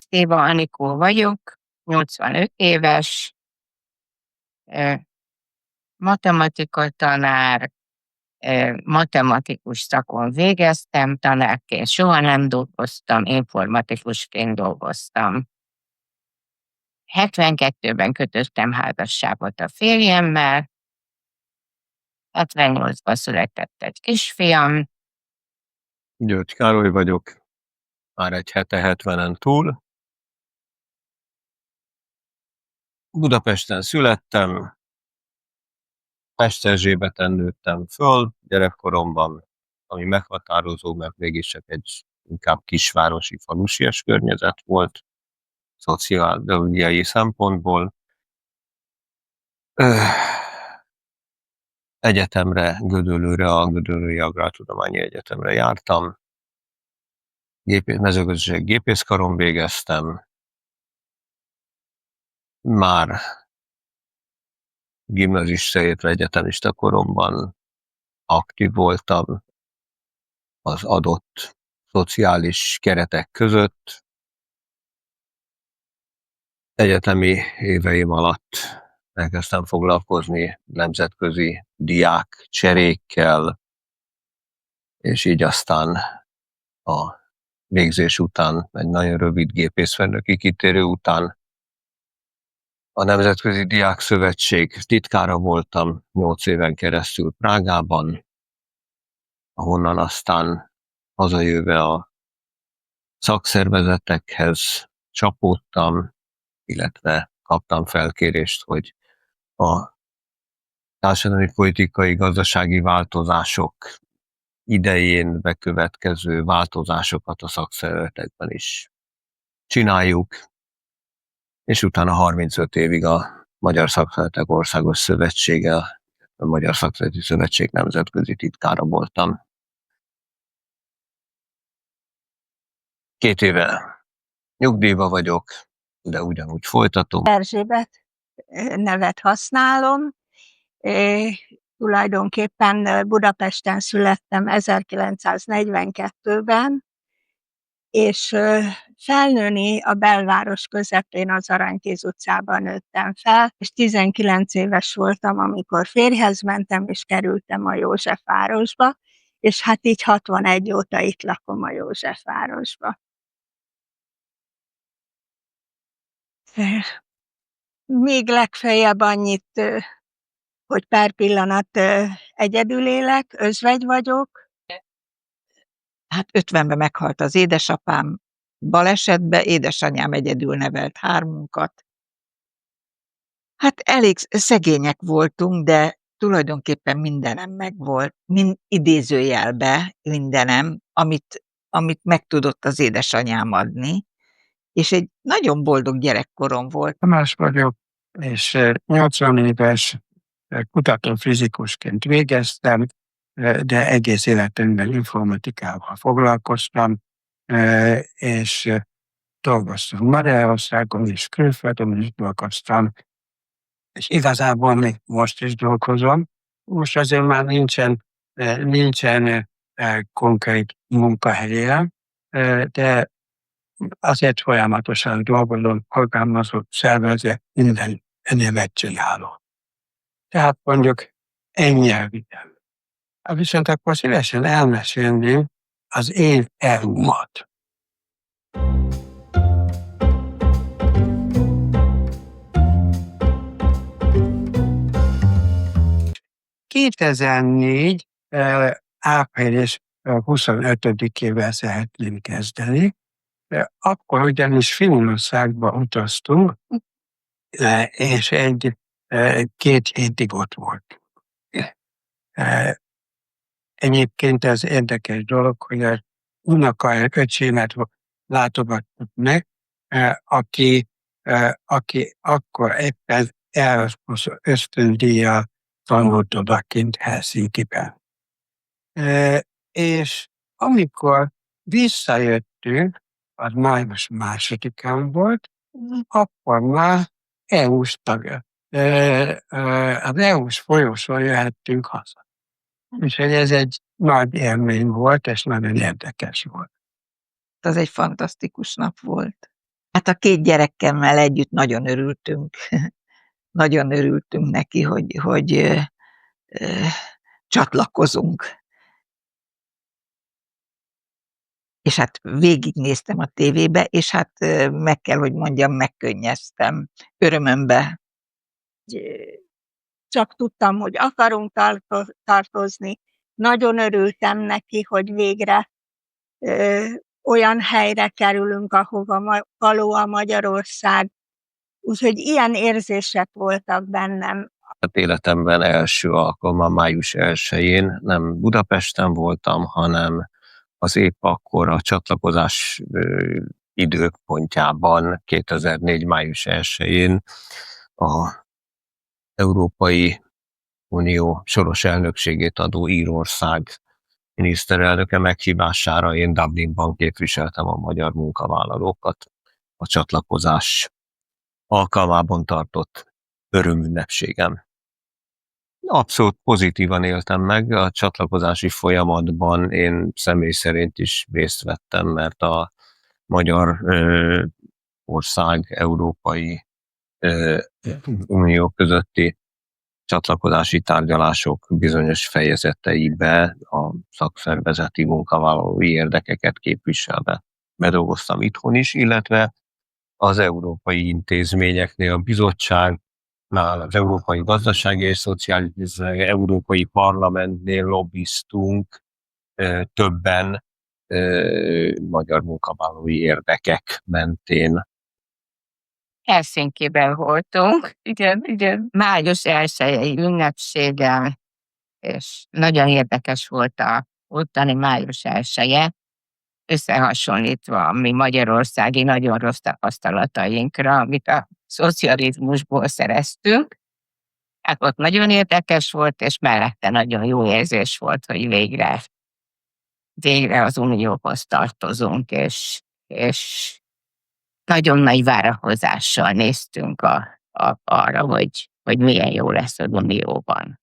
Éva Anikó vagyok, 85 éves, matematika tanár, matematikus szakon végeztem, tanárként soha nem dolgoztam, informatikusként dolgoztam. 72-ben kötöttem házasságot a férjemmel, 78-ban született egy kisfiam. György Károly vagyok, már egy hete 70-en túl. Budapesten születtem, Pesterzsébeten nőttem föl gyerekkoromban, ami meghatározó, mert mégiscsak egy inkább kisvárosi, falusias környezet volt, szociálógiai szempontból. Egyetemre, Gödöllőre, a Gödöllői Agrártudományi Egyetemre jártam, mezőgazdasági gépészkaron végeztem, már gimnazista, illetve egyetemista koromban aktív voltam az adott szociális keretek között. Egyetemi éveim alatt elkezdtem foglalkozni nemzetközi diák cserékkel, és így aztán a végzés után, egy nagyon rövid gépészmérnöki kitérő után a Nemzetközi Diák Szövetség titkára voltam 8 éven keresztül Prágában, ahonnan aztán hazajöve a szakszervezetekhez csapódtam, illetve kaptam felkérést, hogy a társadalmi, politikai, gazdasági változások idején bekövetkező változásokat a szakszervezetekben is csináljuk, és utána 35 évig a Magyar Szakszervezetek Országos Szövetsége, a Magyar Szakszervezeti Szövetség nemzetközi titkára voltam. 2 éve nyugdíjba vagyok, de ugyanúgy folytatom. Erzsébet nevet használom. Tulajdonképpen Budapesten születtem 1942-ben, és felnőni a belváros közepén, az Aranykéz utcában nőttem fel, és 19 éves voltam, amikor férjhez mentem, és kerültem a Józsefvárosba, és hát így 61 óta itt lakom a Józsefvárosba. Még legfeljebb annyit, hogy pár pillanat egyedül élek, özvegy vagyok. Hát 50-ben meghalt az édesapám balesetbe, édesanyám egyedül nevelt 3-unkat. Hát elég szegények voltunk, de tulajdonképpen mindenem megvolt, idézőjelbe mindenem, amit meg tudott az édesanyám adni, és egy nagyon boldog gyerekkorom volt. Tamás vagyok, és 80 éves kutatófizikusként végeztem, de egész életemben informatikával foglalkoztam, és dolgoztam Magyarországon és külföldön is dolgoztam, és igazából még most is dolgozom. Most azért már nincsen konkrét munkahelyem, de azért folyamatosan dolgozom, alkalmazott szervezet, minden egyébet csinálok. Tehát mondjuk ennyi elvitem. Viszont akkor szívesen elmesélném az én elmúmat. 2004. április 25-ével szeretném kezdeni. Akkor ugyanis Finnországba utaztunk, és 2 hétig ott volt. Egyébként ez érdekes dolog, hogy az unokaöcsémet látogattuk meg, aki akkor éppen Erasmus ösztöndíjjal tanult odakint Helsinkiben. És amikor visszajöttünk, az május 2-án volt, akkor már EU-s tagja. Az EU-s folyosón jöhettünk haza. Úgyhogy ez egy nagy élmény volt, és nagyon érdekes volt. Az egy fantasztikus nap volt. Hát a 2 gyerekemmel együtt nagyon örültünk. Nagyon örültünk neki, hogy csatlakozunk. És hát végignéztem a tévébe, és hát meg kell, hogy mondjam, megkönnyeztem örömömbe. Csak tudtam, hogy akarunk tartozni. Nagyon örültem neki, hogy végre olyan helyre kerülünk, ahova való a Magyarország. Úgyhogy ilyen érzések voltak bennem. Hát életemben első alkalommal május 1-én nem Budapesten voltam, hanem az épp akkor a csatlakozás időpontjában, 2004. május 1-én az Európai Unió soros elnökségét adó Írország miniszterelnöke meghívására én Dublinban képviseltem a magyar munkavállalókat a csatlakozás alkalmában tartott örömünnepségem. Abszolút pozitívan éltem meg, a csatlakozási folyamatban én személy szerint is részt vettem, mert a magyar ország Európai Unió közötti csatlakozási tárgyalások bizonyos fejezeteibe a szakszervezeti munkavállalói érdekeket képviselve bedolgoztam itthon is, illetve az európai intézményeknél, a bizottságnál, az Európai Gazdasági és Szociális Bizottság, Európai Parlamentnél lobbiztunk többen magyar munkavállalói érdekek mentén. Helsinkiben voltunk, igen, május 1-i ünnepséggel, és nagyon érdekes volt a ottani május 1-je, összehasonlítva a mi magyarországi nagyon rossz tapasztalatainkra, amit a szocializmusból szereztünk. Hát ott nagyon érdekes volt, és mellette nagyon jó érzés volt, hogy végre az Unióhoz tartozunk, és nagyon nagy várakozással néztünk arra, hogy milyen jó lesz az Unióban.